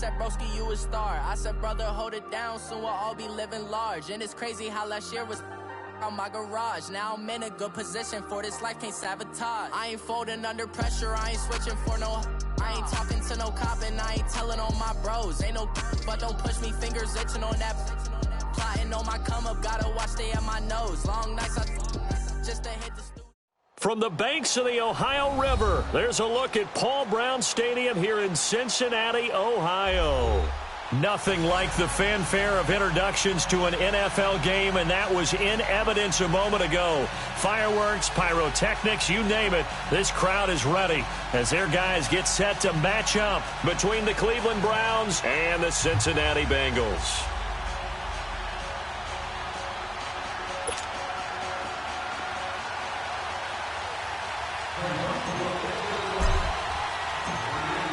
said, broski, you a star. I said, brother, hold it down, soon we'll all be living large. And it's crazy how last year was on my garage. Now I'm in a good position for this life, can't sabotage. I ain't folding under pressure, I ain't switching for no. I ain't talking to no cop and I ain't telling on my bros. Ain't no but don't push me, fingers itching on that. Plotting on my come up, gotta watch stay at my nose. Long nights I just to hit the studio. From the banks of the Ohio River, there's a look at Paul Brown Stadium here in Cincinnati, Ohio. Nothing like the fanfare of introductions to an NFL game, and that was in evidence a moment ago. Fireworks, pyrotechnics, you name it, this crowd is ready as their guys get set to match up between the Cleveland Browns and the Cincinnati Bengals.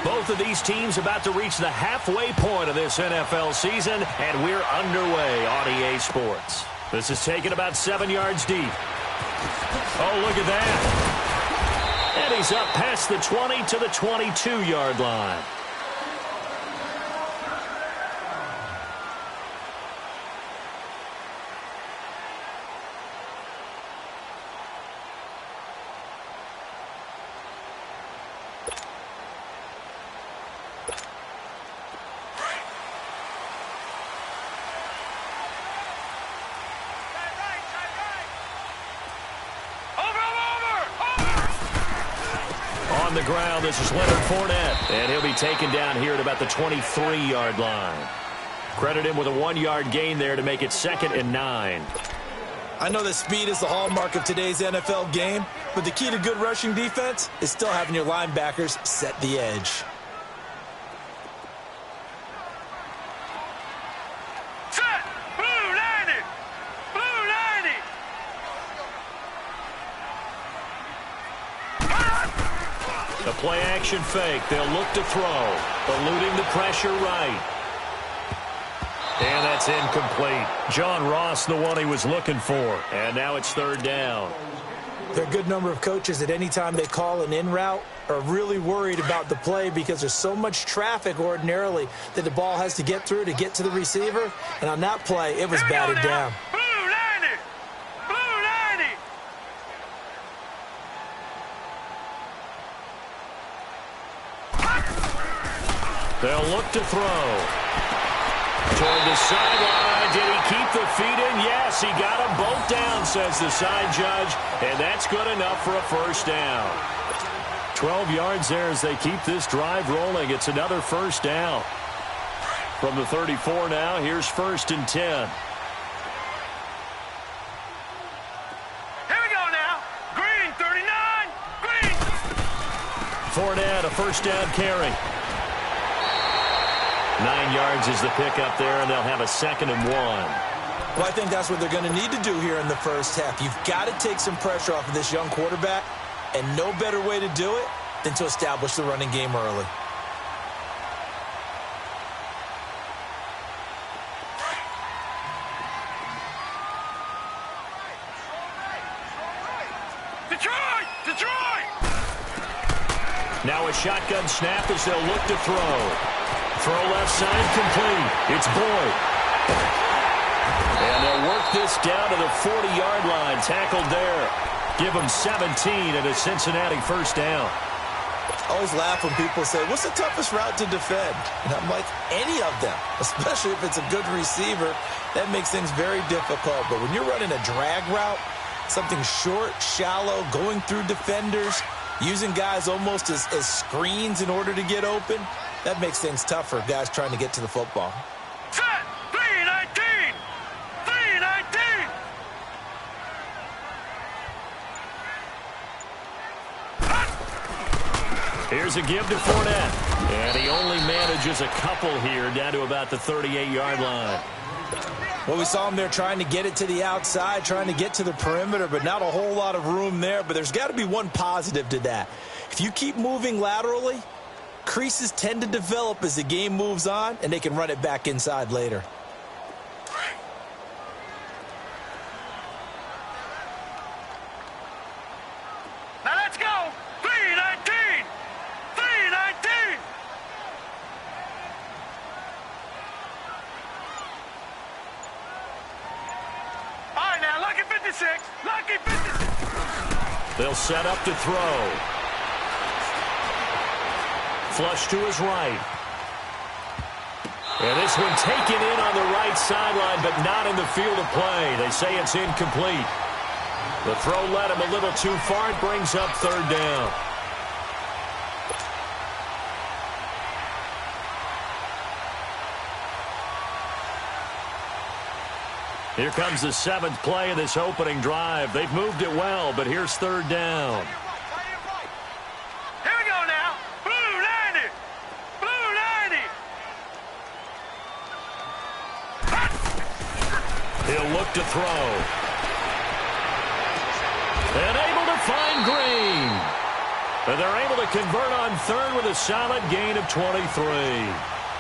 Both of these teams about to reach the halfway point of this NFL season, and we're underway on EA Sports. This is taken about 7 yards deep. Oh, look at that. And he's up past the 20 to the 22-yard line. On the ground, this is Leonard Fournette, and he'll be taken down here at about the 23-yard line. Credit him with a 1-yard gain there to make it 2nd and 9. I know that speed is the hallmark of today's NFL game, but the key to good rushing defense is still having your linebackers set the edge. Set! Blue 90! Blue 90! The play-action fake. They'll look to throw. Eluding the pressure right. And that's incomplete. John Ross, the one he was looking for. And now it's 3rd down. There are a good number of coaches that any time they call an in route are really worried about the play because there's so much traffic ordinarily that the ball has to get through to get to the receiver. And on that play, it was batted down. Blue 90! Blue 90! They'll look to throw. Toward the sideline. Did he keep the feet in? Yes, he got them both down, says the side judge. And that's good enough for a 1st down. 12 yards there as they keep this drive rolling. It's another 1st down. From the 34 now, here's 1st and 10. Here we go now. Green 39. Green. Fournette, a 1st down carry. 9 yards is the pickup there, and they'll have a 2nd and 1. Well, I think that's what they're going to need to do here in the first half. You've got to take some pressure off of this young quarterback, and no better way to do it than to establish the running game early. Detroit! Detroit! Now a shotgun snap as they'll look to throw. Throw left side complete. It's Boyd. And they'll work this down to the 40-yard line. Tackled there. Give them 17 and a Cincinnati 1st down. I always laugh when people say, what's the toughest route to defend? And I'm like, any of them, especially if it's a good receiver. That makes things very difficult. But when you're running a drag route, something short, shallow, going through defenders, using guys almost as screens in order to get open, that makes things tough for guys trying to get to the football. Set! 319! 319! Here's a give to Fournette. And he only manages a couple here down to about the 38-yard line. Well, we saw him there trying to get it to the outside, trying to get to the perimeter, but not a whole lot of room there. But there's got to be one positive to that. If you keep moving laterally, creases tend to develop as the game moves on, and they can run it back inside later. Now let's go! 319! 319! 56. Lucky 56. They'll set up to throw. Flush to his right. And this one taken in on the right sideline, but not in the field of play. They say it's incomplete. The throw led him a little too far. It brings up third down. Here comes the seventh play of this opening drive. They've moved it well, but here's third down. Here we go now. Blue 90. Blue 90. He'll look to throw. And able to find Green. And they're able to convert on third with a solid gain of 23.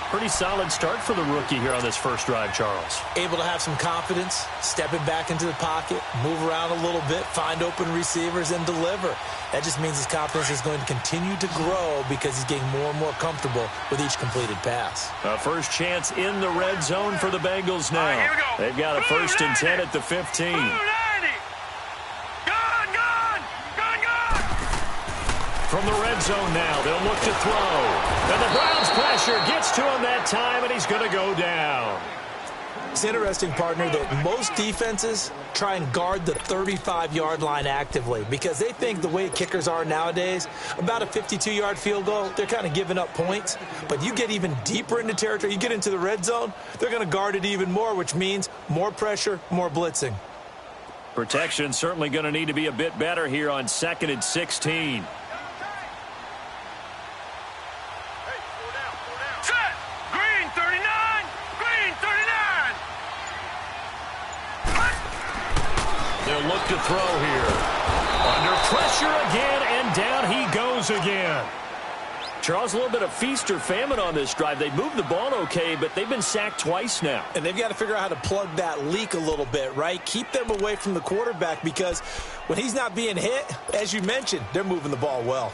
Pretty solid start for the rookie here on this first drive, Charles. Able to have some confidence, stepping back into the pocket, move around a little bit, find open receivers, and deliver. That just means his confidence is going to continue to grow because he's getting more and more comfortable with each completed pass. A first chance in the red zone for the Bengals now. All right, here we go. They've got a first and 10 at the 15. Blue 90. Gone, gone, gone, gone. From the red zone now, they'll look to throw. And the Browns pressure gets to him that time, and he's going to go down. It's interesting, partner, that most defenses try and guard the 35-yard line actively because they think the way kickers are nowadays, about a 52-yard field goal, they're kind of giving up points. But you get even deeper into territory, you get into the red zone, they're going to guard it even more, which means more pressure, more blitzing. Protection certainly going to need to be a bit better here on 2nd and 16. Set. Green 39. Green 39. They'll look to throw here. Under pressure again, and down he goes again. Charles, a little bit of feast or famine on this drive. They moved the ball okay, but they've been sacked twice now. And they've got to figure out how to plug that leak a little bit, right? Keep them away from the quarterback because when he's not being hit, as you mentioned, they're moving the ball well.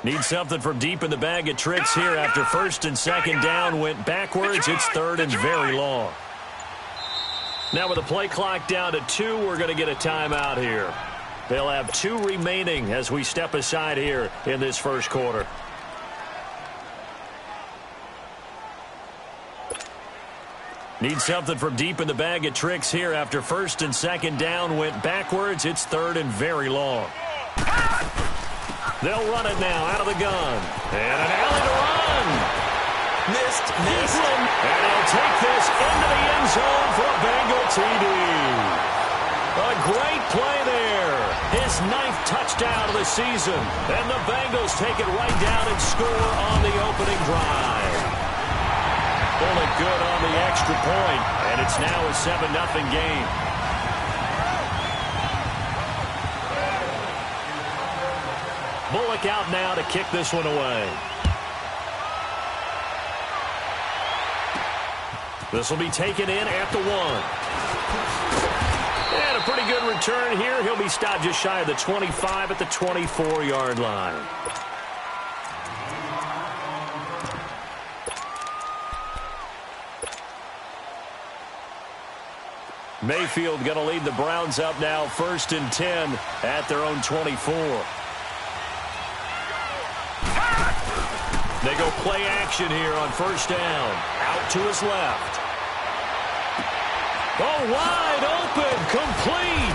Need something from deep in the bag of tricks here after first and second down went backwards. It's third and very long. Now with the play clock down to 2, we're going to get a timeout here. They'll have 2 remaining as we step aside here in this first quarter. Need something from deep in the bag of tricks here after first and second down went backwards. It's third and very long. They'll run it now out of the gun. And an alley to run. Missed. And he'll take this into the end zone for a Bengal TD. A great play there. His 9th touchdown of the season. And the Bengals take it right down and score on the opening drive. Pulling good on the extra point. And it's now a 7-0 game. Bullock out now to kick this one away. This will be taken in at the 1. And a pretty good return here. He'll be stopped just shy of the 25 at the 24-yard line. Mayfield going to lead the Browns up now, first and 10 at their own 24. They go play action here on first down. Out to his left. Oh, wide open, complete.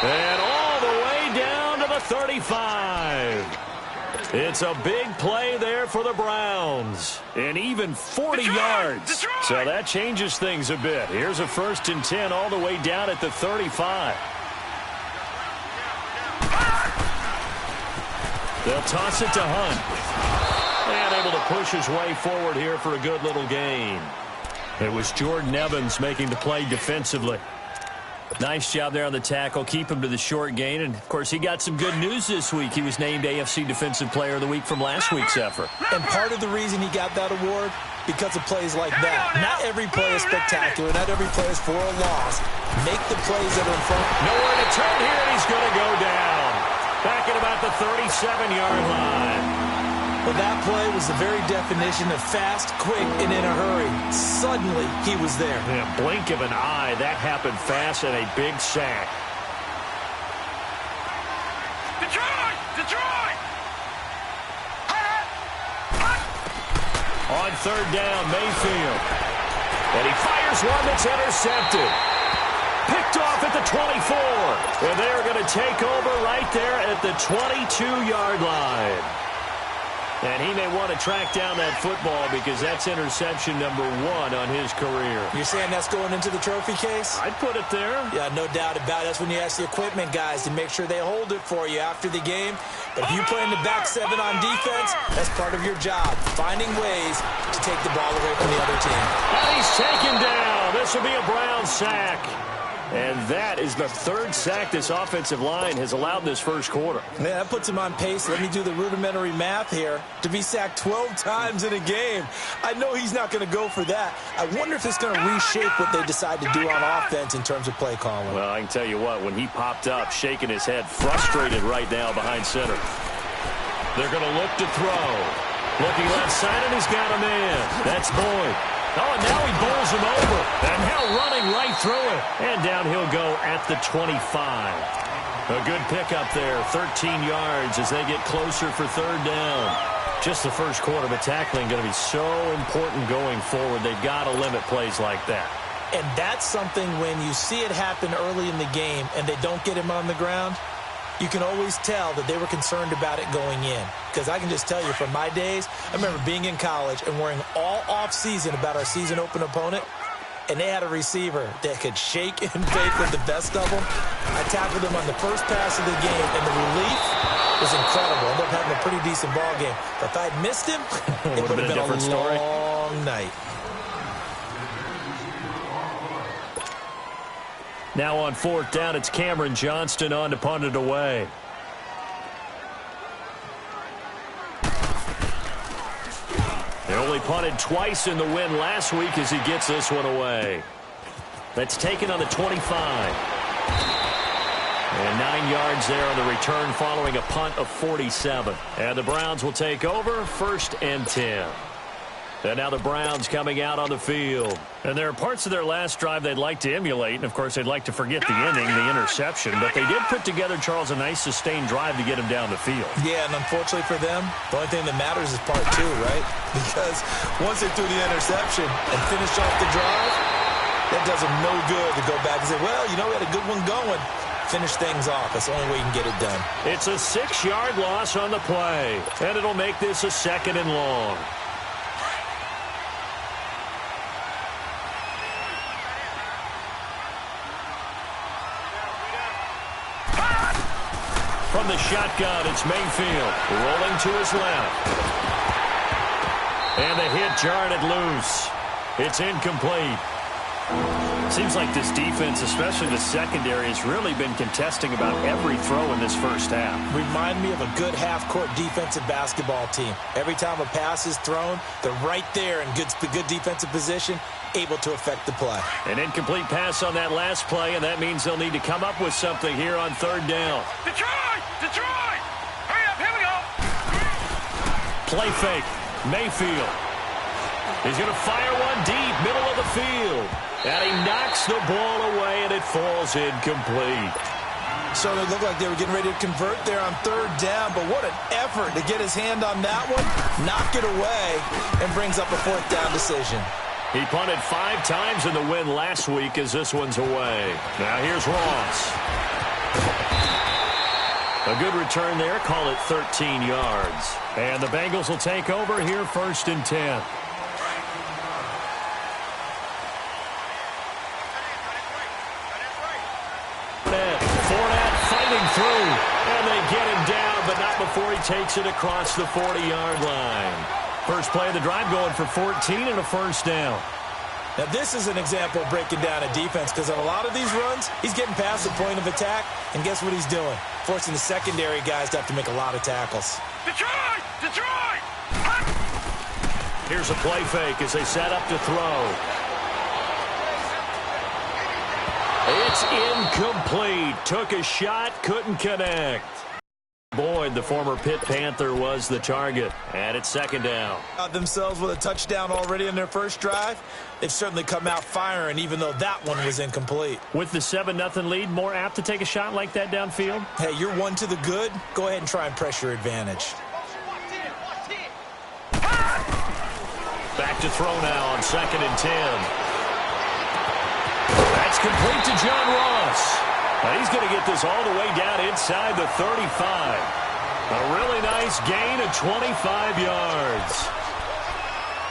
And all the way down to the 35. It's a big play there for the Browns. And even 40 yards. So that changes things a bit. Here's a first and 10 all the way down at the 35. They'll toss it to Hunt. And able to push his way forward here for a good little gain. It was Jordan Evans making the play defensively. Nice job there on the tackle. Keep him to the short gain. And, of course, he got some good news this week. He was named AFC Defensive Player of the Week from last week's effort. And part of the reason he got that award, because of plays like that. Not every play is spectacular. Not every play is for a loss. Make the plays that are in front. Nowhere to turn here, and he's going to go down. Back at about the 37-yard line. Well, that play was the very definition of fast, quick, and in a hurry. Suddenly, he was there. In a blink of an eye, that happened fast and a big sack. Detroit! Detroit! On third down, Mayfield. And he fires one that's intercepted. Picked off at the 24. And they're going to take over right there at the 22-yard line. And he may want to track down that football because that's interception number 1 on his career. You're saying that's going into the trophy case? I'd put it there. Yeah, no doubt about it. That's when you ask the equipment guys to make sure they hold it for you after the game. But if you play in the back 7 on defense, that's part of your job, finding ways to take the ball away from the other team. And he's taken down. This will be a Brown sack. And that is the 3rd sack this offensive line has allowed this first quarter. Yeah, that puts him on pace. Let me do the rudimentary math here. To be sacked 12 times in a game, I know he's not going to go for that. I wonder if it's going to reshape what they decide to do on offense in terms of play calling. Well, I can tell you what, when he popped up, shaking his head, frustrated right now behind center. They're going to look to throw. Looking left side, and he's got a man. That's Boyd. Oh, and now he bowls him over. And now running right through it. And down he'll go at the 25. A good pickup there, 13 yards as they get closer for third down. Just the first quarter, but tackling going to be so important going forward. They've got to limit plays like that. And that's something when you see it happen early in the game and they don't get him on the ground, you can always tell that they were concerned about it going in. Because I can just tell you from my days, I remember being in college and worrying all off-season about our season open opponent, and they had a receiver that could shake and bake with the best of them. I tackled him on the first pass of the game, and the relief was incredible. Ended up having a pretty decent ball game. But if I'd missed him, it would have been a long night. Now on 4th down, it's Cameron Johnston on to punt it away. They only punted twice in the win last week as he gets this one away. That's taken on the 25. And 9 yards there on the return following a punt of 47. And the Browns will take over 1st and 10. And now the Browns coming out on the field. And there are parts of their last drive they'd like to emulate. And, of course, they'd like to forget the inning, the interception. But they did put together, Charles, a nice sustained drive to get him down the field. Yeah, and unfortunately for them, the only thing that matters is part 2, right? Because once they threw the interception and finished off the drive, that does them no good to go back and say, well, you know, we had a good one going. Finish things off. That's the only way you can get it done. It's a 6-yard loss on the play. And it'll make this a 2nd and long. From the shotgun, it's Mayfield rolling to his left. And the hit jarred it loose. It's incomplete. Seems like this defense, especially the secondary, has really been contesting about every throw in this first half. Remind me of a good half-court defensive basketball team. Every time a pass is thrown, they're right there in good defensive position, able to affect the play. An incomplete pass on that last play, and that means they'll need to come up with something here on 3rd down. Detroit! Detroit! Hurry up, here we go! Play fake. Mayfield. He's going to fire one deep, middle of the field. And he knocks the ball away, and it falls incomplete. So it looked like they were getting ready to convert there on 3rd down, but what an effort to get his hand on that one, knock it away, and brings up a 4th down decision. He punted 5 times in the win last week as this one's away. Now here's Ross. A good return there, call it 13 yards. And the Bengals will take over here 1st and 10. Fournette fighting through, and they get him down, but not before he takes it across the 40-yard line. First play of the drive going for 14 and a 1st down. Now, this is an example of breaking down a defense because on a lot of these runs, he's getting past the point of attack, and guess what he's doing? Forcing the secondary guys to have to make a lot of tackles. Detroit! Detroit! Here's a play fake as they set up to throw. It's incomplete. Took a shot, couldn't connect. Boyd, the former Pitt Panther, was the target. And it's second down. Themselves with a touchdown already in their first drive. They've certainly come out firing, even though that one was incomplete. With the 7-0 lead, more apt to take a shot like that downfield? Hey, you're one to the good. Go ahead and try and press your advantage. Back to throw now on 2nd and 10. That's complete to John Ross. Now he's going to get this all the way down inside the 35. A really nice gain of 25 yards.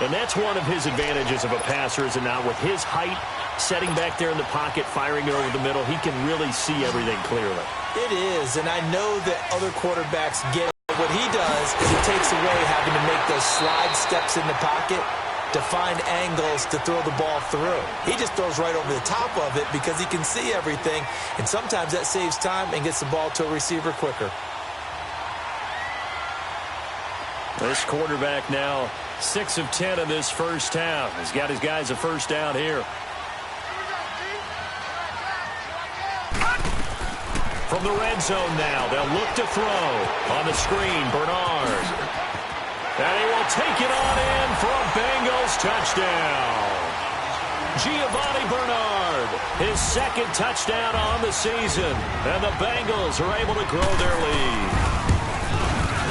And that's one of his advantages of a passer, is it not? With his height, setting back there in the pocket, firing it over the middle, he can really see everything clearly. It is, and I know that other quarterbacks get it. What he does is he takes away having to make those slide steps in the pocket to find angles to throw the ball through. He just throws right over the top of it because he can see everything, and sometimes that saves time and gets the ball to a receiver quicker. This quarterback now 6 of 10 in this first half. He's got his guys a first down here. From the red zone now, they'll look to throw. On the screen, Bernard. And he will take it on in for a Bengals touchdown. Giovanni Bernard, his second touchdown on the season. And the Bengals are able to grow their lead.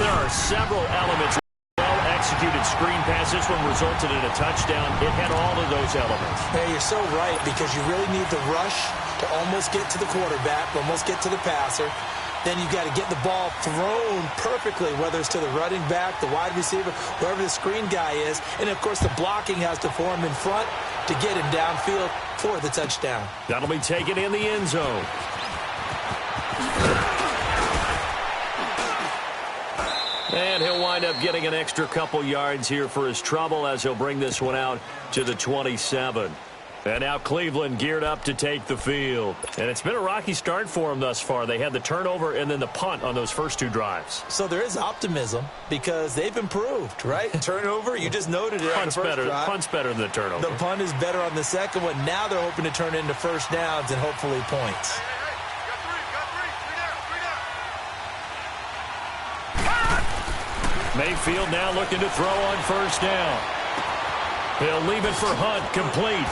There are several elements. Well-executed screen pass. This one resulted in a touchdown. It had all of those elements. Hey, you're so right, because you really need the rush to almost get to the quarterback, almost get to the passer. Then you've got to get the ball thrown perfectly, whether it's to the running back, the wide receiver, whoever the screen guy is. And, of course, the blocking has to form in front to get him downfield for the touchdown. That'll be taken in the end zone. And he'll wind up getting an extra couple yards here for his trouble as he'll bring this one out to the 27. And now Cleveland geared up to take the field. And it's been a rocky start for them thus far. They had the turnover and then the punt on those first two drives. So there is optimism because they've improved, right? Turnover, you just noted it on the first drive. Punt's better than the turnover. The punt is better on the second one. Now they're hoping to turn into first downs and hopefully points. Mayfield now looking to throw on first down. He'll leave it for Hunt, complete.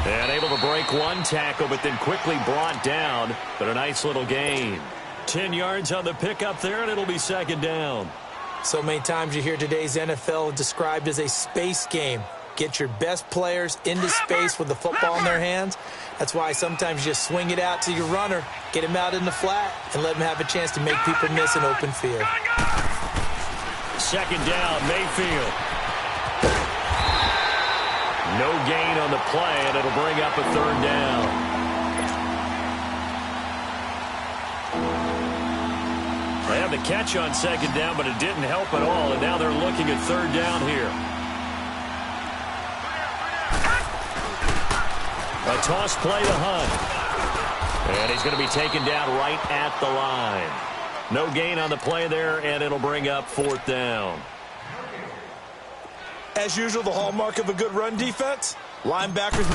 And able to break one tackle, but then quickly brought down. But a nice little gain. 10 yards on the pickup there, and it'll be second down. So many times you hear today's NFL described as a space game. Get your best players into space with the football in their hands. That's why sometimes you just swing it out to your runner, get him out in the flat, and let him have a chance to make people miss an open field. Second down, Mayfield. No gain on the play, and it'll bring up a third down. They had the catch on second down, but it didn't help at all, and now they're looking at third down here. A toss play to Hunt. And he's going to be taken down right at the line. No gain on the play there, and it'll bring up fourth down. As usual, the hallmark of a good run defense, linebackers.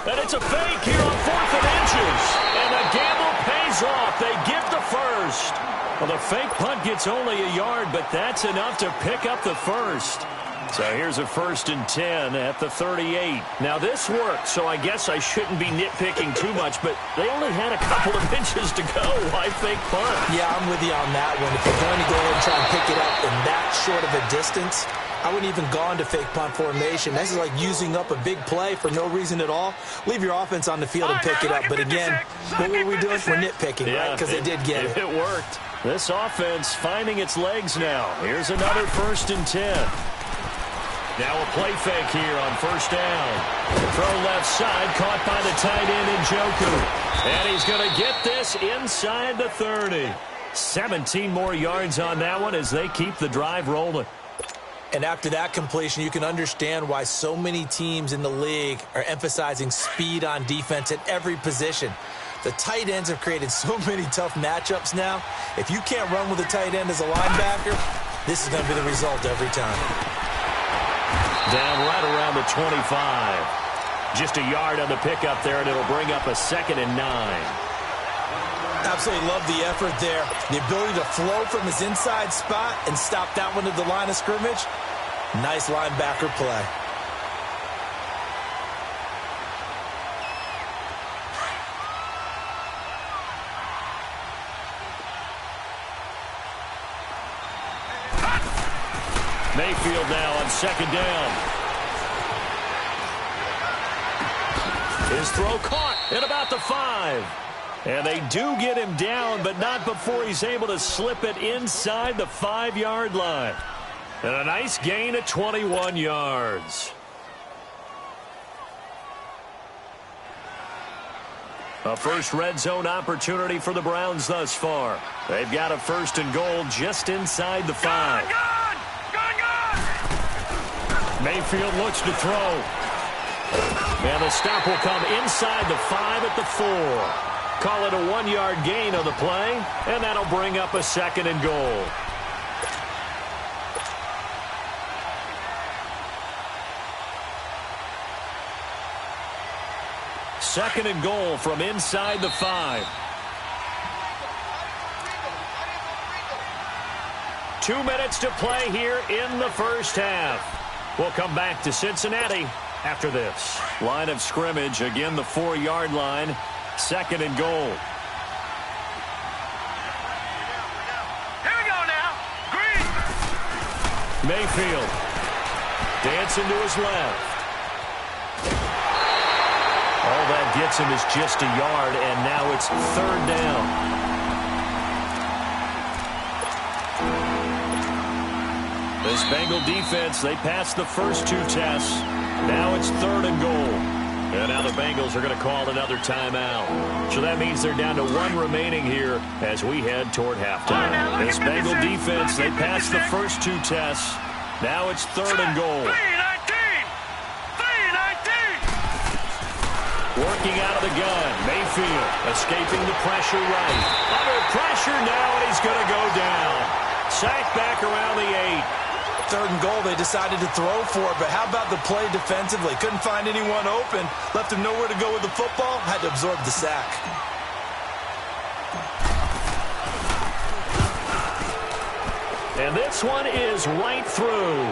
And it's a fake here on 4th and inches. And the gamble pays off. They get the first. Well, the fake punt gets only a yard, but that's enough to pick up the first. So here's a 1st and 10 at the 38. Now this worked, so I guess I shouldn't be nitpicking too much, but they only had a couple of inches to go. Why fake punt? Yeah, I'm with you on that one. If you're going to go ahead and try and pick it up in that short of a distance, I wouldn't even gone to fake punt formation. This is like using up a big play for no reason at all. Leave your offense on the field and pick it up. But again, what were we doing? We're nitpicking, right? Because they did get it. It worked. This offense finding its legs now. Here's another 1st and 10. Now a play fake here on first down. Throw left side, caught by the tight end Njoku. And he's going to get this inside the 30. 17 more yards on that one as they keep the drive rolling. And after that completion, you can understand why so many teams in the league are emphasizing speed on defense at every position. The tight ends have created so many tough matchups now. If you can't run with a tight end as a linebacker, This is going to be the result every time. Down right around the 25. Just a yard on the pickup there, and it'll bring up a 2nd and 9. Absolutely love the effort there. The ability to flow from his inside spot and stop that one at the line of scrimmage. Nice linebacker play. Mayfield now on 2nd down. His throw caught at about the 5. And they do get him down, but not before he's able to slip it inside the 5-yard line. And a nice gain of 21 yards. A first red zone opportunity for the Browns thus far. They've got a 1st and goal just inside the 5. Good! Mayfield looks to throw. And the stop will come inside the 5 at the 4. Call it a 1-yard gain on the play, and that'll bring up a 2nd and goal. Second and goal from inside the 5. 2 minutes to play here in the first half. We'll come back to Cincinnati after this. Line of scrimmage, again the 4-yard line. 2nd and goal. Here we go now. Green. Mayfield dancing to his left. All that gets him is just a yard, and now it's 3rd down. This Bengal defense, they passed the first 2 tests. Now it's 3rd and goal. And now the Bengals are going to call another timeout. So that means they're down to 1 remaining here as we head toward halftime. This Bengal defense, they passed the first 2 tests. Now it's 3rd and goal. 3-19. Working out of the gun. Mayfield escaping the pressure right. Under pressure now, and he's going to go down. Sacked back around the 8. 3rd and goal, they decided to throw for it, but how about the play defensively? Couldn't find anyone open, left him nowhere to go with the football, had to absorb the sack. And this one is right through.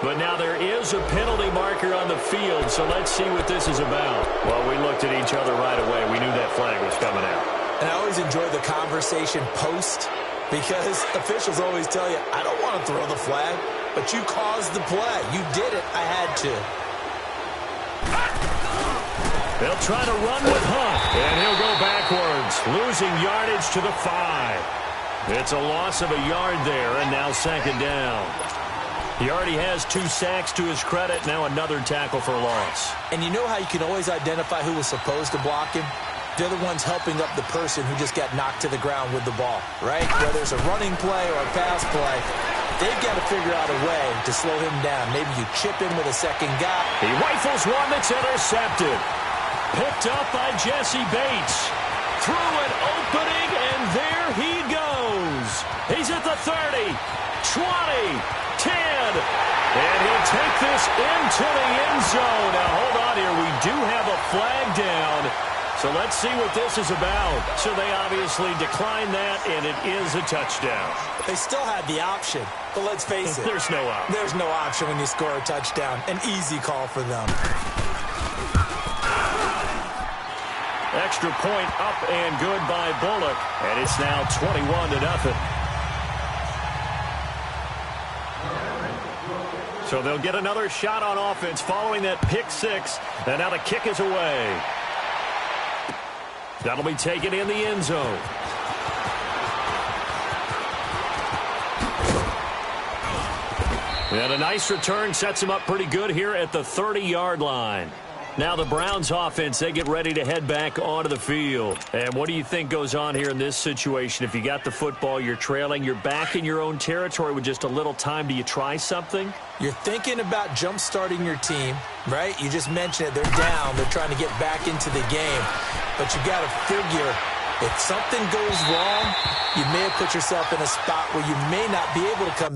But now there is a penalty marker on the field, so let's see what this is about. Well, we looked at each other right away. We knew that flag was coming out. And I always enjoy the conversation post, because officials always tell you, I don't want to throw the flag. But you caused the play. You did it. I had to. They'll try to run with Hunt. And he'll go backwards, losing yardage to the 5. It's a loss of a yard there, and now 2nd down. He already has 2 sacks to his credit. Now another tackle for loss. And you know how you can always identify who was supposed to block him? They're the ones helping up the person who just got knocked to the ground with the ball, right? Whether it's a running play or a pass play, they've got to figure out a way to slow him down. Maybe you chip him with a 2nd guy. He rifles one that's intercepted. Picked up by Jesse Bates. Through an opening, and there he goes. He's at the 30, 20, 10. And he'll take this into the end zone. Now, hold on here. We do have a flag down. So let's see what this is about. So they obviously declined that, and it is a touchdown. They still had the option, but let's face it. There's no option. There's no option when you score a touchdown. An easy call for them. Extra point up and good by Bullock, and it's now 21-0. So they'll get another shot on offense following that pick 6, and now the kick is away. That'll be taken in the end zone. And a nice return sets him up pretty good here at the 30-yard line. Now the Browns offense, they get ready to head back onto the field. And what do you think goes on here in this situation? If you got the football, you're trailing, you're back in your own territory with just a little time. Do you try something? You're thinking about jump-starting your team, right? You just mentioned it. They're down. They're trying to get back into the game. But you got to figure, if something goes wrong, you may have put yourself in a spot where you may not be able to come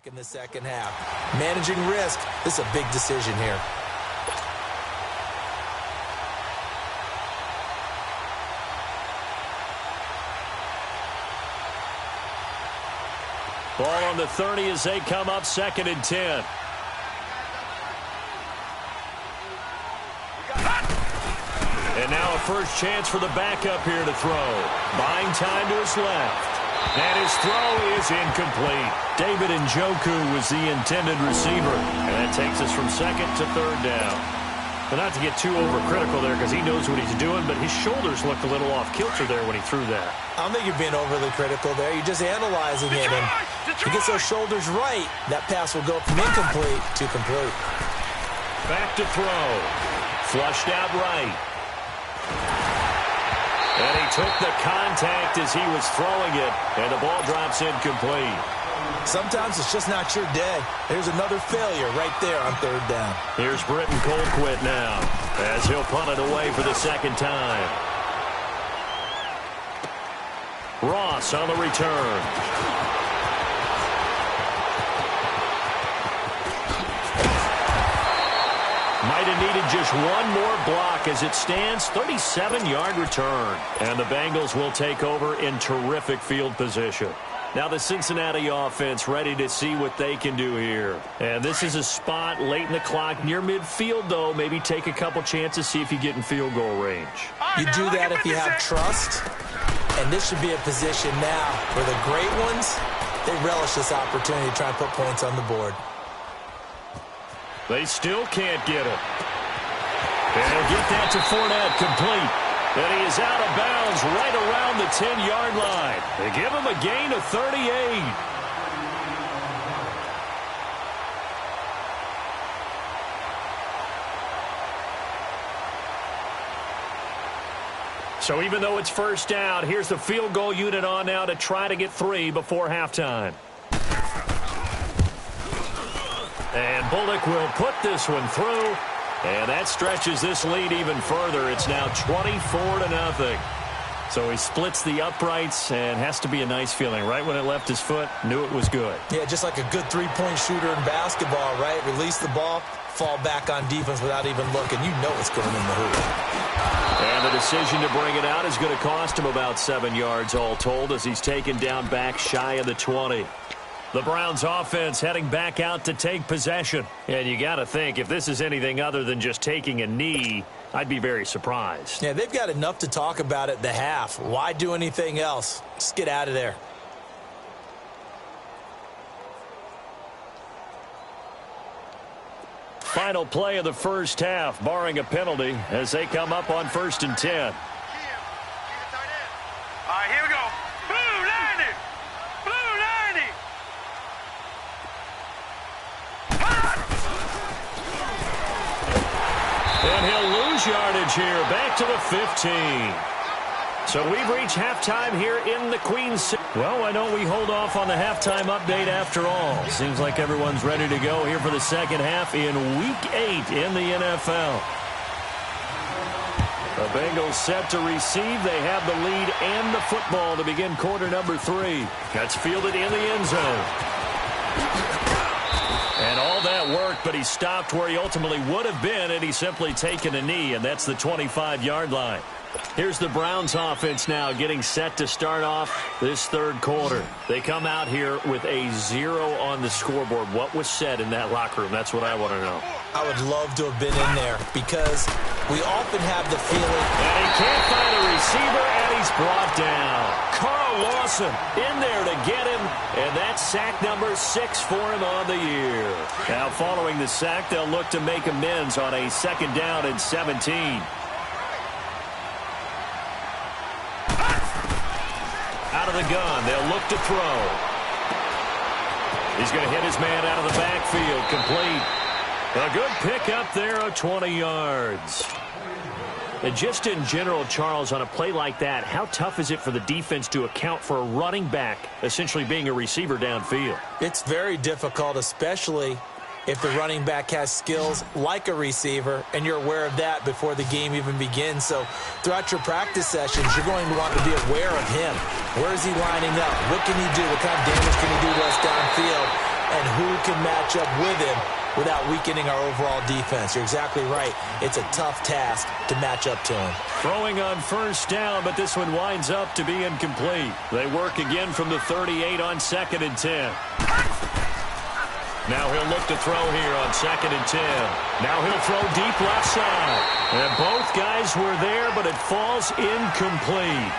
in the second half. Managing risk, this is a big decision here. Ball on the 30 as they come up 2nd and 10. And now a first chance for the backup here to throw. Buying time to his left. And his throw is incomplete. David Njoku was the intended receiver. And that takes us from 2nd to 3rd down. But not to get too overcritical there because he knows what he's doing, but his shoulders looked a little off kilter there when he threw that. I don't think you're being overly critical there. You're just analyzing it. And if he gets those shoulders right, that pass will go from incomplete to complete. Back to throw. Flushed out right. And he took the contact as he was throwing it, and the ball drops incomplete. Sometimes it's just not your day. There's another failure right there on 3rd down. Here's Britton Colquitt now as he'll punt it away for the 2nd time. Ross on the return. Might have needed just one more block as it stands. 37-yard return. And the Bengals will take over in terrific field position. Now the Cincinnati offense ready to see what they can do here. And this is a spot late in the clock near midfield, though. Maybe take a couple chances, see if you get in field goal range. You do that if you have trust. And this should be a position now where the great ones, they relish this opportunity to try and put points on the board. They still can't get it. And he'll get that to Fournette, complete. And he is out of bounds right around the 10-yard line. They give him a gain of 38. So even though it's first down, here's the field goal unit on now to try to get 3 before halftime. And Bullock will put this one through. And that stretches this lead even further. It's now 24-0. So he splits the uprights and has to be a nice feeling. Right when it left his foot, knew it was good. Yeah, just like a good three-point shooter in basketball, right? Release the ball, fall back on defense without even looking. You know it's going in the hoop. And the decision to bring it out is going to cost him about 7 yards all told as he's taken down back shy of the 20. The Browns offense heading back out to take possession. And you got to think, if this is anything other than just taking a knee, I'd be very surprised. Yeah, they've got enough to talk about at the half. Why do anything else? Just get out of there. Final play of the first half, barring a penalty, as they come up on 1st and 10. All right, here we go. Blue 90. Blue 90. And he'll lose yardage here, back to the 15. So we've reached halftime here in the Queen City. Well, why don't we hold off on the halftime update after all? Seems like everyone's ready to go here for the second half in Week 8 in the NFL. The Bengals set to receive. They have the lead and the football to begin quarter number 3. That's fielded in the end zone. And all that worked, but he stopped where he ultimately would have been had he simply taken a knee, and that's the 25-yard line. Here's the Browns offense now getting set to start off this third quarter. They come out here with a 0 on the scoreboard. What was said in that locker room? That's what I want to know. I would love to have been in there because we often have the feeling. And he can't find a receiver, and he's brought down. Carl Lawson in there to get him, and that's sack number 6 for him on the year. Now following the sack, they'll look to make amends on a 2nd down and 17. Out of the gun, they'll look to throw. He's going to hit his man out of the backfield, complete. A good pickup there of 20 yards. And just in general, Charles, on a play like that, how tough is it for the defense to account for a running back essentially being a receiver downfield? It's very difficult, especially if the running back has skills like a receiver, and you're aware of that before the game even begins. So throughout your practice sessions, you're going to want to be aware of him. Where is he lining up? What can he do? What kind of damage can he do to us downfield? and who can match up with him without weakening our overall defense. You're exactly right. It's a tough task to match up to him. Throwing on first down, but this one winds up to be incomplete. They work again from the 38 on 2nd and 10. Now he'll look to throw here on 2nd and 10. Now he'll throw deep left side. And both guys were there, but it falls incomplete.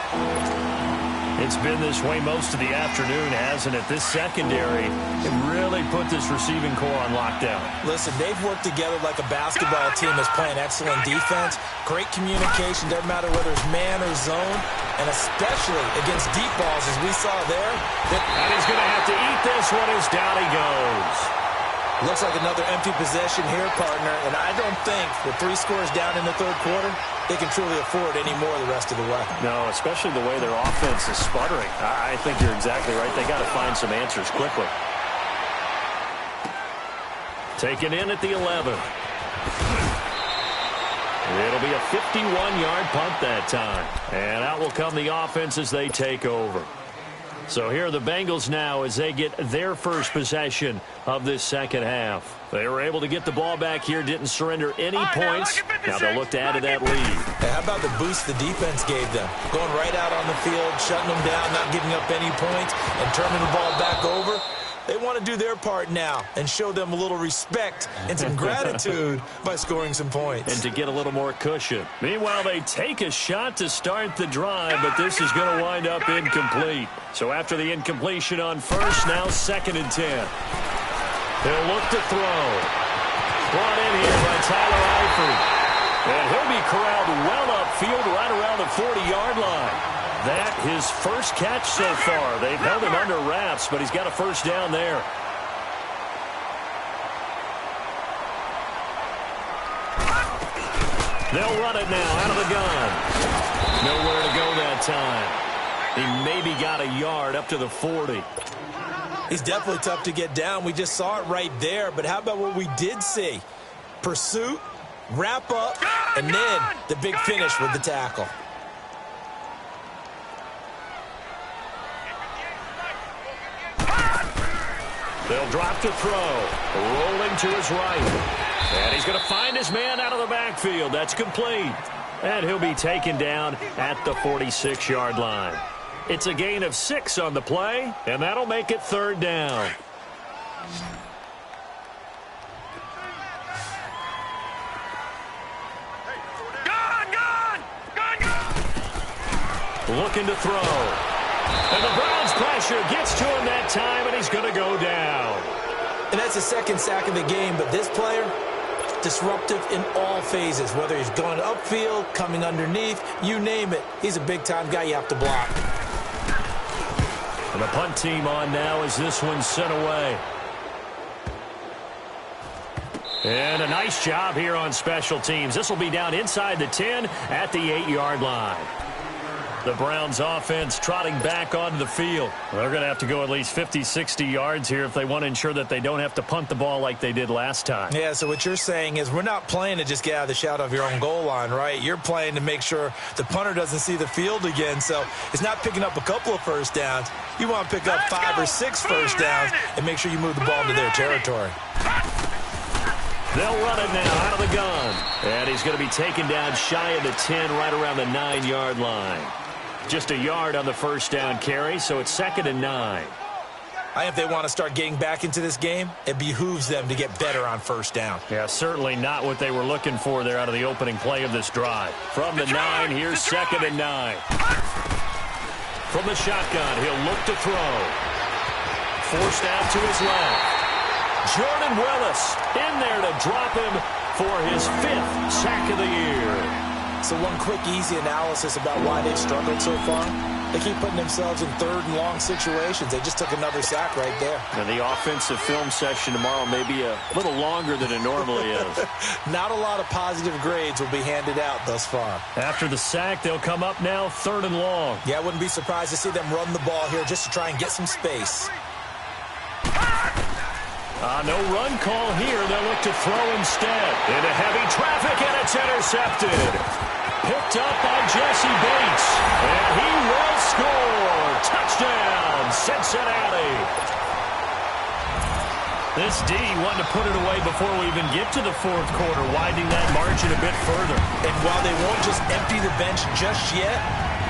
It's been this way most of the afternoon, hasn't it? This secondary can really put this receiving core on lockdown. Listen, they've worked together like a basketball team that's playing excellent defense. Great communication, doesn't matter whether it's man or zone, and especially against deep balls, as we saw there. And he's going to have to eat this one as down he goes. Looks like another empty possession here, partner, and I don't think with 3 scores down in the third quarter, they can truly afford any more the rest of the way. No, especially the way their offense is sputtering. I think you're exactly right. They got to find some answers quickly. Taken in at the 11. It'll be a 51-yard punt that time. And out will come the offense as they take over. So here are the Bengals now as they get their first possession of this second half. They were able to get the ball back here, didn't surrender any points. Now they'll look to add to that lead. Hey, how about the boost the defense gave them? Going right out on the field, shutting them down, not giving up any points, and turning the ball back over. They want to do their part now and show them a little respect and some gratitude by scoring some points. And to get a little more cushion. Meanwhile, they take a shot to start the drive, but this is going to wind up incomplete. So after the incompletion on first, now 2nd and 10. They'll look to throw. Brought in here by Tyler Eifert. And he'll be corralled well upfield right around the 40-yard line. That his first catch so far. They've held him under wraps, but he's got a first down there. They'll run it now out of the gun. Nowhere to go that time. He maybe got a yard up to the 40. He's definitely tough to get down. We just saw it right there. But how about what we did see? Pursuit, wrap up, and then the big finish with the tackle. They'll drop to throw. Rolling to his right. And he's going to find his man out of the backfield. That's complete. And he'll be taken down at the 46-yard line. It's a gain of 6 on the play, and that'll make it 3rd down. Looking to throw. And the Browns pressure gets to him that time, and he's going to go down. And that's the 2nd sack of the game, but this player, disruptive in all phases, whether he's going upfield, coming underneath, you name it. He's a big-time guy you have to block. And the punt team on now as this one's sent away. And a nice job here on special teams. This will be down inside the 10 at the 8-yard line. The Browns offense trotting back onto the field. They're going to have to go at least 50, 60 yards here if they want to ensure that they don't have to punt the ball like they did last time. Yeah, so what you're saying is we're not playing to just get out of the shadow of your own goal line, right? You're playing to make sure the punter doesn't see the field again. So it's not picking up a couple of first downs. You want to pick up 5 or 6 first downs and make sure you move the ball into their territory. They'll run it now out of the gun. And he's going to be taken down shy of the 10, right around the 9-yard line. Just a yard on the first down carry, so it's 2nd and 9. I think if they want to start getting back into this game, it behooves them to get better on first down. Yeah, certainly not what they were looking for there out of the opening play of this drive. From the 9, here's 2nd and 9. From the shotgun, he'll look to throw. Forced out to his left. Jordan Willis in there to drop him for his 5th sack of the year. So one quick, easy analysis about why they've struggled so far. They keep putting themselves in 3rd and long situations. They just took another sack right there. And the offensive film session tomorrow may be a little longer than it normally is. Not a lot of positive grades will be handed out thus far. After the sack, they'll come up now 3rd and long. Yeah, I wouldn't be surprised to see them run the ball here just to try and get some space. No run call here. They'll look to throw instead. Into heavy traffic, and it's intercepted. Picked up by Jesse Bates. And he will score. Touchdown, Cincinnati. This D wanting to put it away before we even get to the fourth quarter, widening that margin a bit further. And while they won't just empty the bench just yet,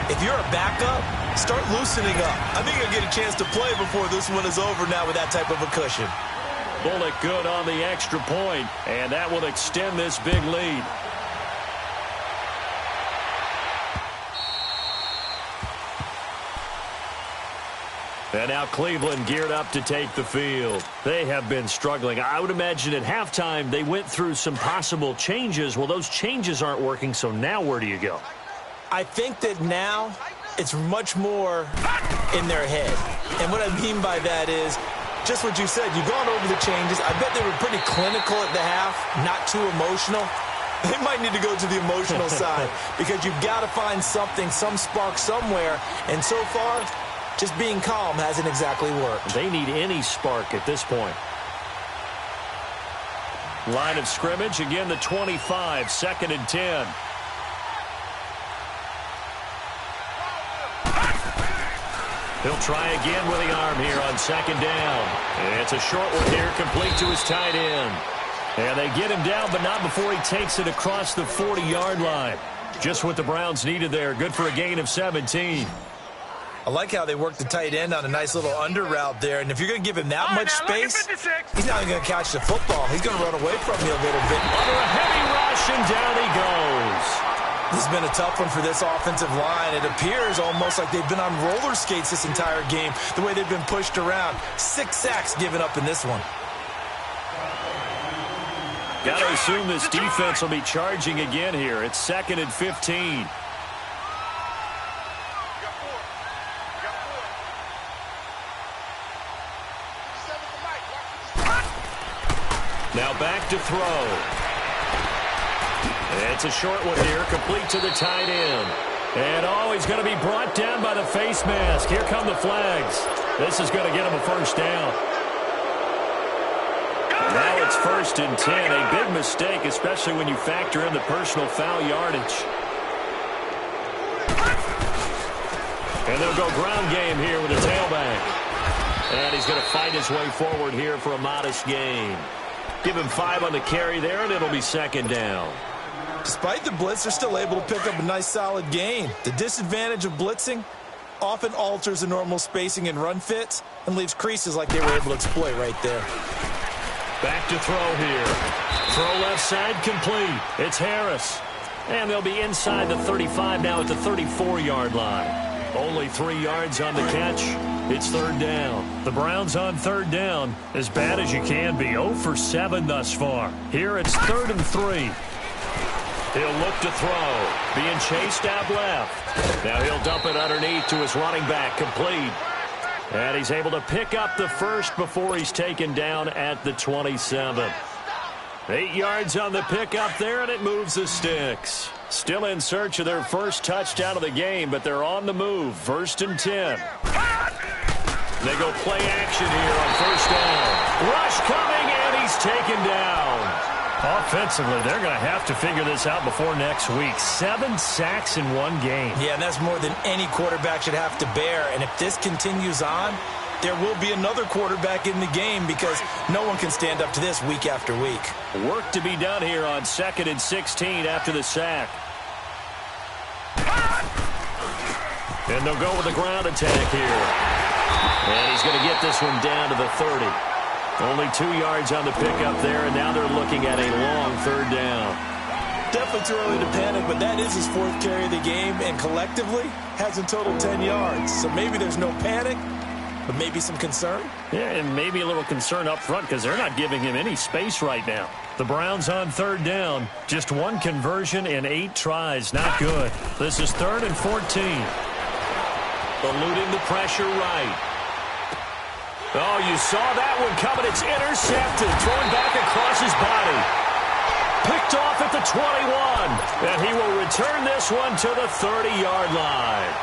if you're a backup, start loosening up. I think you'll get a chance to play before this one is over now with that type of a cushion. Bullock good on the extra point, and that will extend this big lead. And now Cleveland geared up to take the field. They have been struggling. I would imagine at halftime they went through some possible changes. Well, those changes aren't working, so now where do you go? I think that now it's much more in their head. And what I mean by that is just what you said. You've gone over the changes. I bet they were pretty clinical at the half, not too emotional. They might need to go to the emotional side because you've got to find something, some spark somewhere. And so far, just being calm hasn't exactly worked. They need any spark at this point. Line of scrimmage, again the 25, 2nd and 10. He'll try again with the arm here on 2nd down. It's a short one here, complete to his tight end. And they get him down, but not before he takes it across the 40-yard line. Just what the Browns needed there. Good for a gain of 17. I like how they worked the tight end on a nice little under route there. And if you're going to give him that much space, he's not even going to catch the football. He's going to run away from you a little bit. Under a heavy rush, and down he goes. This has been a tough one for this offensive line. It appears almost like they've been on roller skates this entire game, the way they've been pushed around. 6 sacks given up in this one. Got to assume this defense will be charging again here. It's 2nd and 15. Now back to throw. It's a short one here, complete to the tight end. And he's going to be brought down by the face mask. Here come the flags. This is going to get him a first down. Now it's 1st and 10. A big mistake, especially when you factor in the personal foul yardage. And they'll go ground game here with a tailback. And he's going to fight his way forward here for a modest gain. Give him 5 on the carry there, and it'll be 2nd down. Despite the blitz, they're still able to pick up a nice solid gain. The disadvantage of blitzing often alters the normal spacing and run fits and leaves creases like they were able to exploit right there. Back to throw here. Throw left side complete. It's Harris. And they'll be inside the 35 now at the 34-yard line. Only 3 yards on the catch. It's 3rd down. The Browns on 3rd down, as bad as you can be. 0 for 7 thus far. Here it's 3rd and 3. He'll look to throw. Being chased out left. Now he'll dump it underneath to his running back. Complete. And he's able to pick up the first before he's taken down at the 27. 8 yards on the pickup there, and it moves the sticks. Still in search of their first touchdown of the game, but they're on the move. 1st and 10. They go play action here on 1st down. Rush coming, and he's taken down. Offensively, they're going to have to figure this out before next week. 7 sacks in one game. Yeah, and that's more than any quarterback should have to bear. And if this continues on, there will be another quarterback in the game because no one can stand up to this week after week. Work to be done here on 2nd and 16 after the sack. And they'll go with the ground attack here. And he's going to get this one down to the 30. Only 2 yards on the pickup there, and now they're looking at a long 3rd down. Definitely too early to panic, but that is his 4th carry of the game, and collectively has in total 10 yards. So maybe there's no panic, but maybe some concern. Yeah, and maybe a little concern up front because they're not giving him any space right now. The Browns on 3rd down. Just 1 conversion in 8 tries. Not good. This is 3rd and 14. Eluding the pressure right. Oh, you saw that one coming. It's intercepted. Thrown back across his body. Picked off at the 21. And he will return this one to the 30-yard line.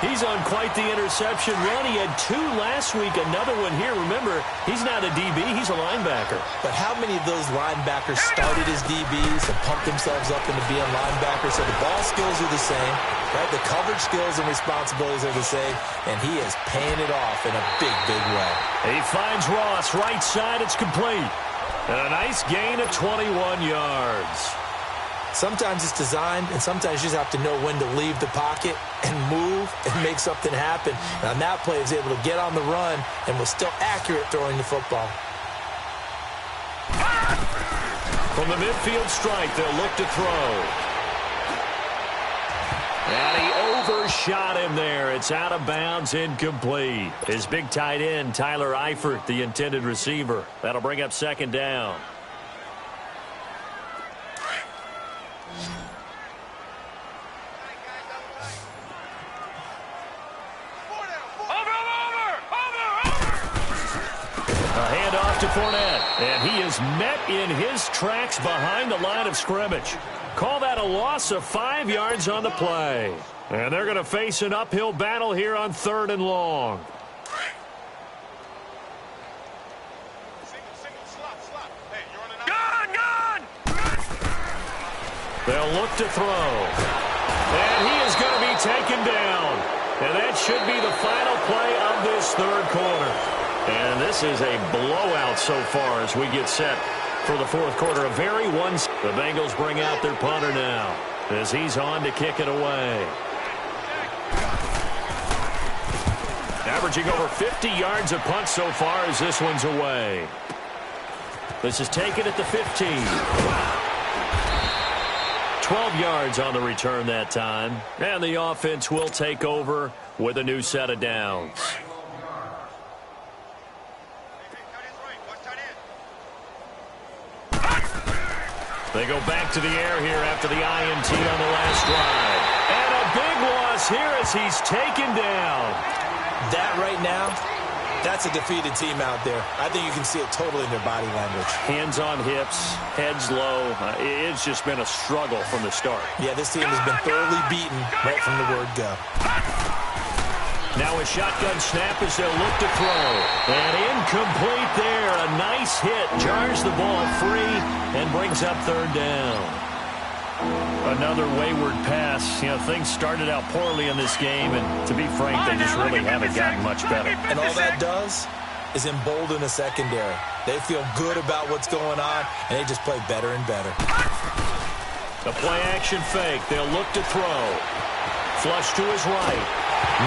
He's on quite the interception run. He had 2 last week, another one here. Remember, he's not a DB, he's a linebacker. But how many of those linebackers started as DBs and pumped themselves up into being linebackers? So the ball skills are the same, right? The coverage skills and responsibilities are the same, and he is paying it off in a big, big way. He finds Ross, right side, it's complete. And a nice gain of 21 yards. Sometimes it's designed, and sometimes you just have to know when to leave the pocket and move and make something happen. And on that play, he was able to get on the run and was still accurate throwing the football. From the midfield strike, they'll look to throw. And he overshot him there. It's out of bounds, incomplete. His big tight end, Tyler Eifert, the intended receiver. That'll bring up second down. A handoff to Fournette, and he is met in his tracks behind the line of scrimmage. Call that a loss of 5 yards on the play. And they're going to face an uphill battle here on 3rd and long. They'll look to throw. And he is going to be taken down. And that should be the final play of this 3rd quarter. And this is a blowout so far as we get set for the 4th quarter. A very The Bengals bring out their punter now as he's on to kick it away. Averaging over 50 yards a punt so far as this one's away. This is taken at the 15. 12 yards on the return that time. And the offense will take over with a new set of downs. They go back to the air here after the INT on the last drive. And a big loss here as he's taken down. That right now, that's a defeated team out there. I think you can see it totally in their body language. Hands on hips, heads low. It's just been a struggle from the start. Yeah, this team has been thoroughly beaten right from the word go. Now a shotgun snap as they'll look to throw. And incomplete there. A nice hit. Jars the ball free and brings up 3rd down. Another wayward pass. You know, things started out poorly in this game, and to be frank, they just really haven't gotten much better. And all that does is embolden the secondary. They feel good about what's going on, and they just play better and better. The play-action fake. They'll look to throw. Flush to his right.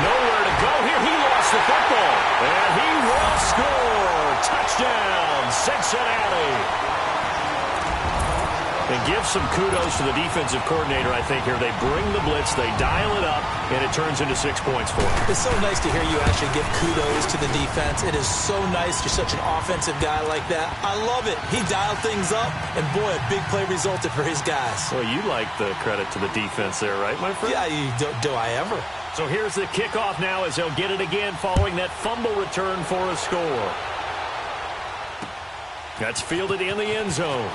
Nowhere to go here. He lost the football. And he will score. Touchdown, Cincinnati. And give some kudos to the defensive coordinator, I think, here. They bring the blitz, they dial it up, and it turns into 6 points for them. It's so nice to hear you actually give kudos to the defense. It is so nice. You're such an offensive guy like that. I love it. He dialed things up, and boy, a big play resulted for his guys. Well, you like the credit to the defense there, right, my friend? Yeah, do I ever. So here's the kickoff now as they'll get it again following that fumble return for a score. That's fielded in the end zone.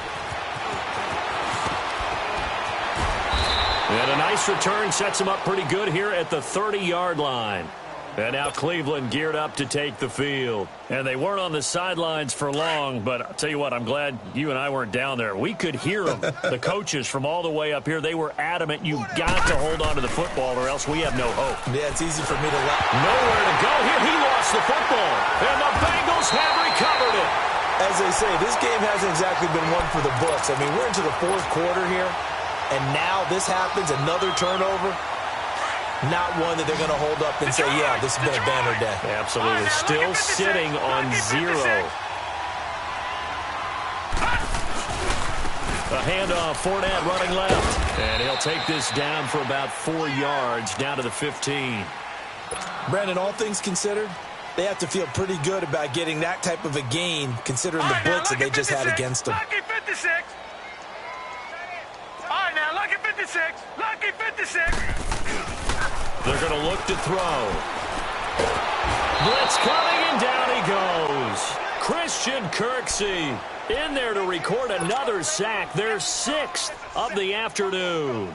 And a nice return sets him up pretty good here at the 30-yard line. And now Cleveland geared up to take the field. And they weren't on the sidelines for long, but I'll tell you what, I'm glad you and I weren't down there. We could hear them, the coaches from all the way up here. They were adamant, you've got to hold on to the football or else we have no hope. Yeah, it's easy for me to let. Nowhere to go here. He lost the football. And the Bengals have recovered it. As they say, this game hasn't exactly been one for the books. I mean, we're into the 4th quarter here. And now this happens, another turnover. Not one that they're going to hold up and say, yeah, this has been a banner day. Absolutely. Still sitting on 0. A handoff, Fournette running left. And he'll take this down for about 4 yards, down to the 15. Brandon, all things considered, they have to feel pretty good about getting that type of a gain, considering the blitz that they just had against them. Lucky 56. All right, now, lucky 56. Lucky 56. They're going to look to throw. Blitz coming, and down he goes. Christian Kirksey in there to record another sack, their 6th of the afternoon.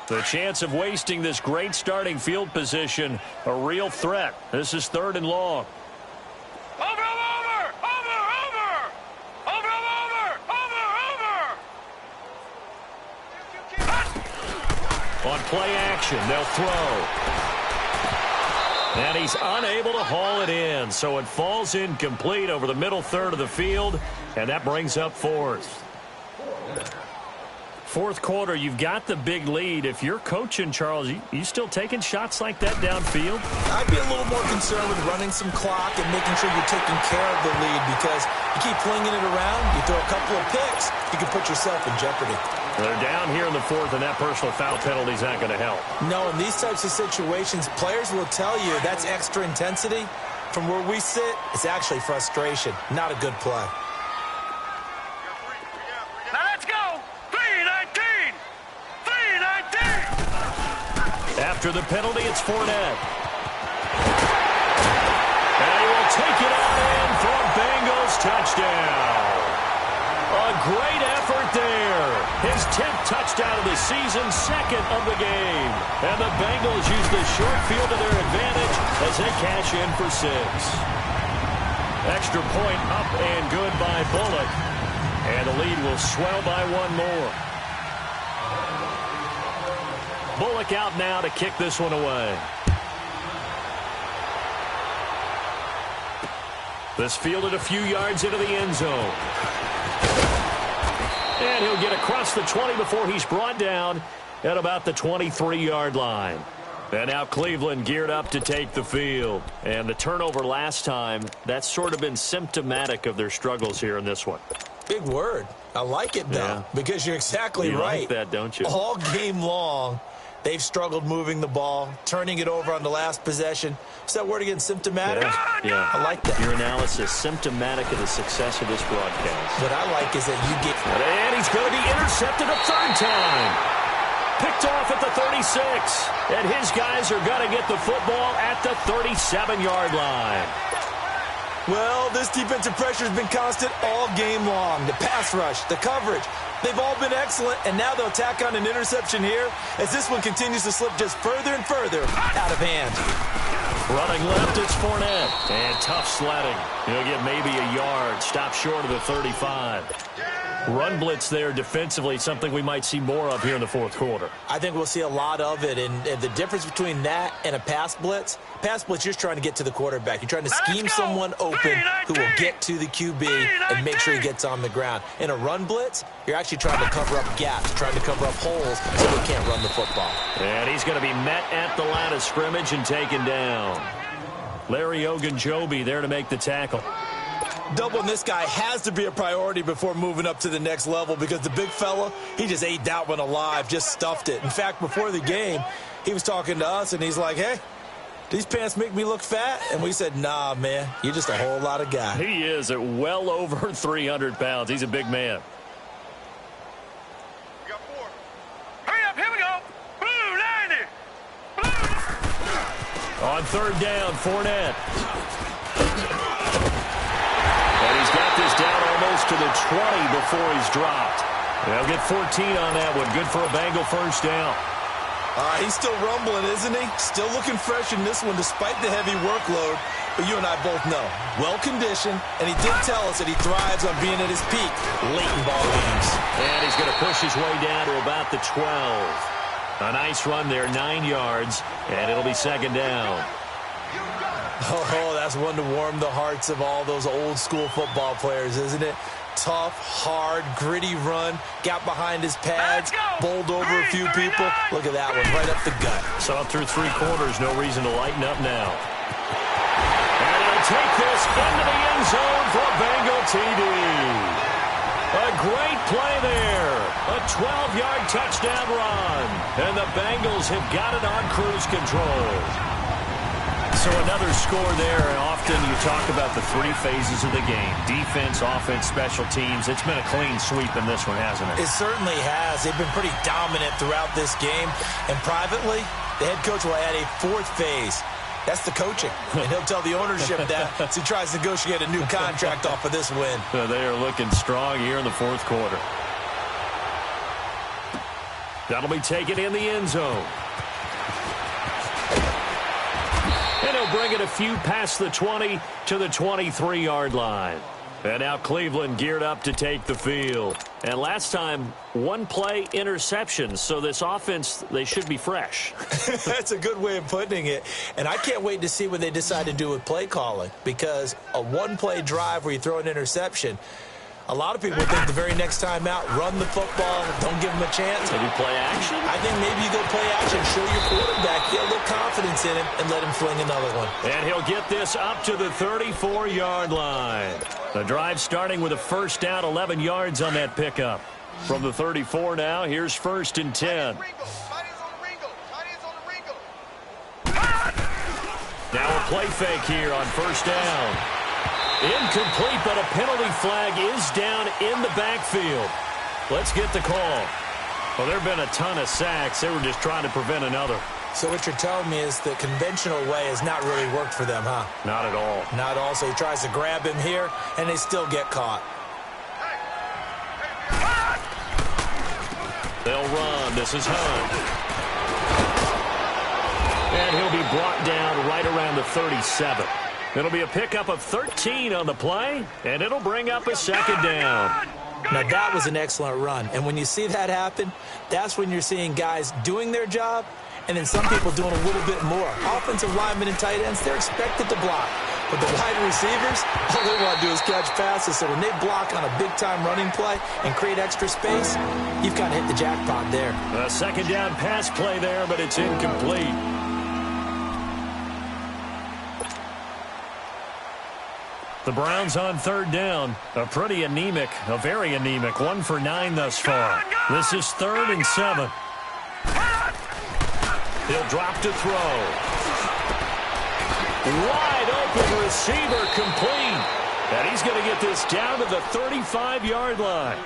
The chance of wasting this great starting field position, a real threat. This is 3rd and long. Over. On play action, they'll throw. And he's unable to haul it in, so it falls incomplete over the middle third of the field, and that brings up 4th. Fourth quarter, you've got the big lead. If you're coaching, Charles, you still taking shots like that downfield? I'd be a little more concerned with running some clock and making sure you're taking care of the lead, because you keep flinging it around, you throw a couple of picks, you can put yourself in jeopardy. They're down here in the 4th, and that personal foul penalty is not going to help. No, in these types of situations, players will tell you that's extra intensity. From where we sit, it's actually frustration, not a good play. Now let's go. 3:19. After the penalty, it's Fournette. And he will take it out in for a Bengals touchdown. A great effort there. His 10th touchdown of the season, 2nd of the game. And the Bengals use the short field to their advantage as they cash in for 6. Extra point up and good by Bullock. And the lead will swell by 1 more. Bullock out now to kick this one away. This fielded a few yards into the end zone. And he'll get across the 20 before he's brought down at about the 23-yard line. And now Cleveland geared up to take the field. And the turnover last time, that's sort of been symptomatic of their struggles here in this one. Big word. I like it, though, because you're exactly right. You like that, don't you? All game long, they've struggled moving the ball, turning it over on the last possession. What's that word again? Symptomatic? Yeah. I like that. Your analysis, symptomatic of the success of this broadcast. What I like is that you get... And he's going to be intercepted a 3rd time. Picked off at the 36. And his guys are going to get the football at the 37-yard line. Well, this defensive pressure has been constant all game long. The pass rush, the coverage, they've all been excellent, and now they'll tack on an interception here as this one continues to slip just further and further out of hand. Running left, it's Fournette. And tough sledding. He'll get maybe a yard. Stop short of the 35. Run blitz there defensively, something we might see more of here in the 4th quarter. I think we'll see a lot of it, and the difference between that and a pass blitz, you're just trying to get to the quarterback. You're trying to scheme someone open who will get to the QB and make sure he gets on the ground. In a run blitz, you're actually trying to cover up gaps, trying to cover up holes so they can't run the football. And he's going to be met at the line of scrimmage and taken down. Larry Ogunjobi there to make the tackle. Doubling this guy has to be a priority before moving up to the next level, because the big fella, he just ate that one alive, just stuffed it. In fact, before the game, he was talking to us, and he's like, hey, these pants make me look fat? And we said, nah, man, you're just a whole lot of guy. He is at well over 300 pounds. He's a big man. We got 4. Hurry up, here we go. Blue 90. Blue. On 3rd down, Fournette. And he's got this down almost to the 20 before he's dropped. They'll get 14 on that one. Good for a Bengal 1st down. He's still rumbling, isn't he? Still looking fresh in this one despite the heavy workload. But you and I both know, well-conditioned, and he did tell us that he thrives on being at his peak late in ball games. And he's going to push his way down to about the 12. A nice run there, 9 yards, and it'll be 2nd down. Oh, that's one to warm the hearts of all those old-school football players, isn't it? Tough, hard, gritty run, got behind his pads, bowled over a few people. Look at that one, right up the gut. Saw through 3 quarters, no reason to lighten up now. And he'll take this into the end zone for a Bengal TD. A great play there. A 12-yard touchdown run. And the Bengals have got it on cruise control. So another score there, and often you talk about the 3 phases of the game. Defense, offense, special teams. It's been a clean sweep in this one, hasn't it? It certainly has. They've been pretty dominant throughout this game. And privately, the head coach will add a 4th phase. That's the coaching. And he'll tell the ownership that as he tries to negotiate a new contract off of this win. So they are looking strong here in the 4th quarter. That'll be taken in the end zone. And he'll bring it a few past the 20 to the 23-yard line. And now Cleveland geared up to take the field. And last time, one-play interceptions. So this offense, they should be fresh. That's a good way of putting it. And I can't wait to see what they decide to do with play calling. Because a one-play drive where you throw an interception, a lot of people think the very next time out, run the football, don't give them a chance. Maybe play action? I think maybe you go play action, show your quarterback, get a little confidence in him, and let him fling another one. And he'll get this up to the 34-yard line. The drive starting with a first down, 11 yards on that pickup. From the 34 now, here's 1st and 10. Now a play fake here on first down. Incomplete, but a penalty flag is down in the backfield. Let's get the call. Well, there have been a ton of sacks. They were just trying to prevent another. So what you're telling me is the conventional way has not really worked for them, huh? Not at all. Not at all. So he tries to grab him here, and they still get caught. They'll run. This is Hunt. And he'll be brought down right around the 37. It'll be a pickup of 13 on the play, and it'll bring up a second down. Now, that was an excellent run. And when you see that happen, that's when you're seeing guys doing their job, and then some people doing a little bit more. Offensive linemen and tight ends, they're expected to block. But the wide receivers, all they want to do is catch passes. So when they block on a big-time running play and create extra space, you've kind of hit the jackpot there. A second down pass play there, but it's incomplete. The Browns on third down. A pretty anemic, a very anemic 1 for 9 thus far. This is 3rd and 7. He'll drop to throw. Wide open receiver complete. And he's going to get this down to the 35-yard line.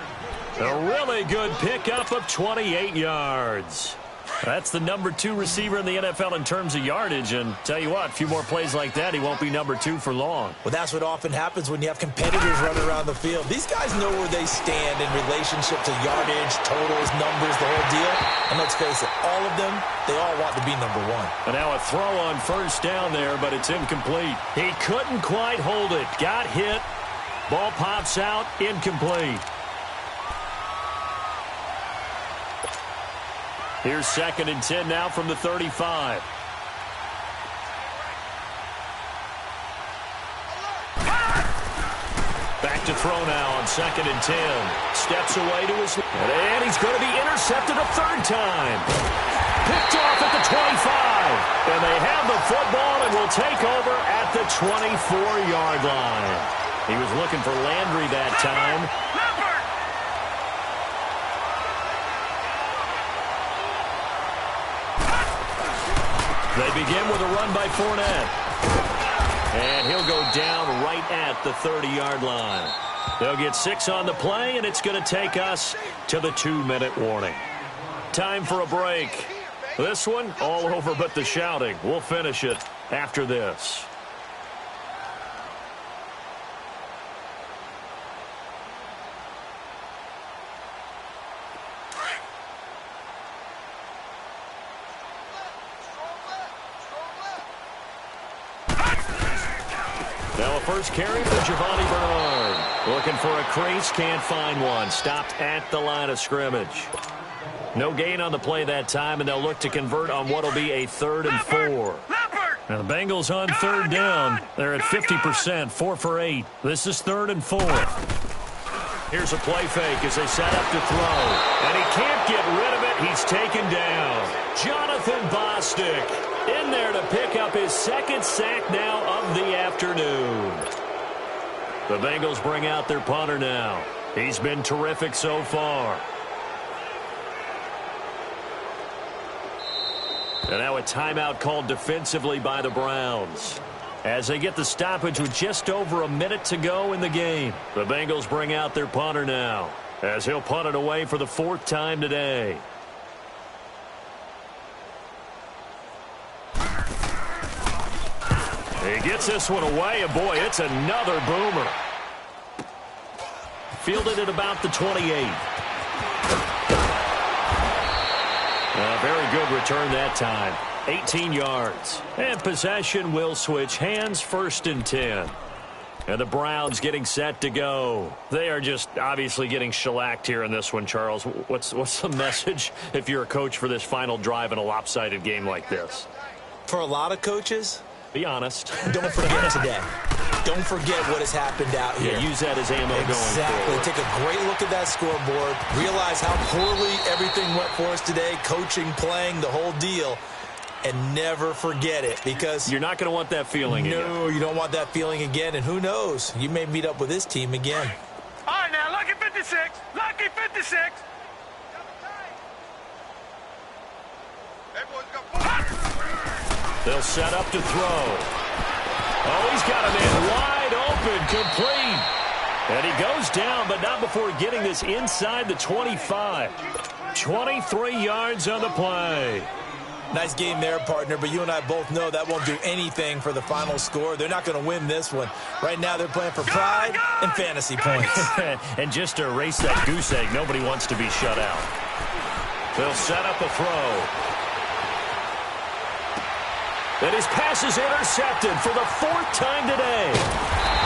A really good pickup of 28 yards. That's the number 2 receiver in the NFL in terms of yardage. And tell you what, a few more plays like that, he won't be number 2 for long. Well, that's what often happens when you have competitors running around the field. These guys know where they stand in relationship to yardage, totals, numbers, the whole deal. And let's face it, all of them, they all want to be number 1. And now a throw on first down there, but it's incomplete. He couldn't quite hold it. Got hit. Ball pops out. Incomplete. Here's 2nd and 10 now from the 35. Back to throw now on 2nd and 10. Steps away to his... And he's going to be intercepted a 3rd time. Picked off at the 25. And they have the football and will take over at the 24-yard line. He was looking for Landry that time. They begin with a run by Fournette. And he'll go down right at the 30-yard line. They'll get 6 on the play, and it's going to take us to the 2-minute warning. Time for a break. This one, all over but the shouting. We'll finish it after this. Now a first carry for Giovanni Bernard. Looking for a crease, can't find one. Stopped at the line of scrimmage. No gain on the play that time, and they'll look to convert on what will be a 3rd and 4. Now the Bengals on 3rd down. They're at 50%, 4 for 8. This is 3rd and 4. Here's a play fake as they set up to throw. And he can't get rid of it. He's taken down. Jonathan Bostic in there to pick up his 2nd sack now of the afternoon. The Bengals bring out their punter now. He's been terrific so far. And now a timeout called defensively by the Browns. As they get the stoppage with just over a minute to go in the game. The Bengals bring out their punter now, as he'll punt it away for the 4th time today. He gets this one away, and boy, it's another boomer. Fielded at about the 28. Very good return that time. 18 yards. And possession will switch hands, 1st and 10. And the Browns getting set to go. They are just obviously getting shellacked here in this one, Charles. What's the message if you're a coach for this final drive in a lopsided game like this? For a lot of coaches, be honest. Don't forget today. Don't forget what has happened out here. Yeah, use that as ammo going forward. Exactly. Take a great look at that scoreboard. Realize how poorly everything went for us today. Coaching, playing, the whole deal. And never forget it, because you're not going to want that feeling again. No, you don't want that feeling again. And who knows? You may meet up with this team again. All right, now, lucky 56. Lucky 56. They'll set up to throw. Oh, he's got a man wide open, complete. And he goes down, but not before getting this inside the 25. 23 yards on the play. Nice game there, partner, but you and I both know that won't do anything for the final score. They're not going to win this one. Right now they're playing for pride and fantasy points. And just to erase that goose egg, nobody wants to be shut out. They'll set up a throw. And his pass is intercepted for the 4th time today.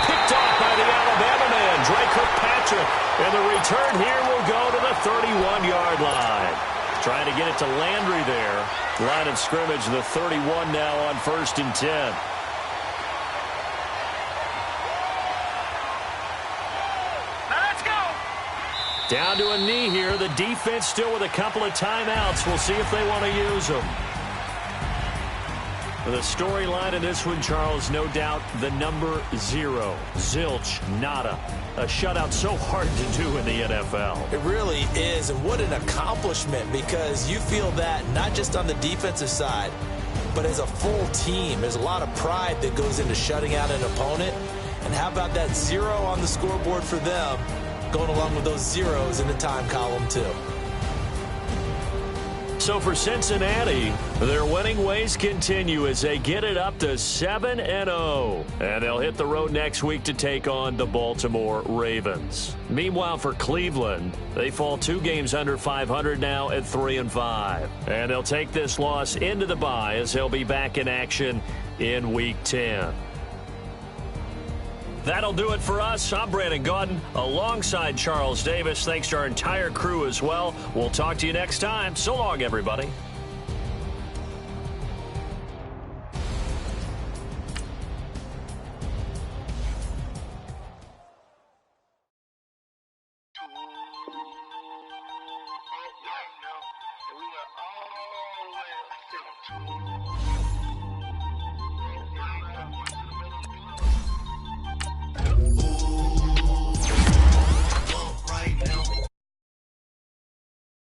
Picked off by the Alabama man, Drake Kirkpatrick. And the return here will go to the 31-yard line. Trying to get it to Landry there. Line of scrimmage, the 31 now on 1st and 10. Now let's go. Down to a knee here. The defense still with a couple of timeouts. We'll see if they want to use them. The storyline in this one, Charles, no doubt the number 0. Zilch, nada. A shutout so hard to do in the NFL. It really is, and what an accomplishment, because you feel that not just on the defensive side, but as a full team. There's a lot of pride that goes into shutting out an opponent. And how about that 0 on the scoreboard for them, going along with those zeros in the time column too. So for Cincinnati, their winning ways continue as they get it up to 7-0. And they'll hit the road next week to take on the Baltimore Ravens. Meanwhile, for Cleveland, they fall 2 games under 500 now at 3-5. And they'll take this loss into the bye as they'll be back in action in Week 10. That'll do it for us. I'm Brandon Gaudin alongside Charles Davis. Thanks to our entire crew as well. We'll talk to you next time. So long, everybody.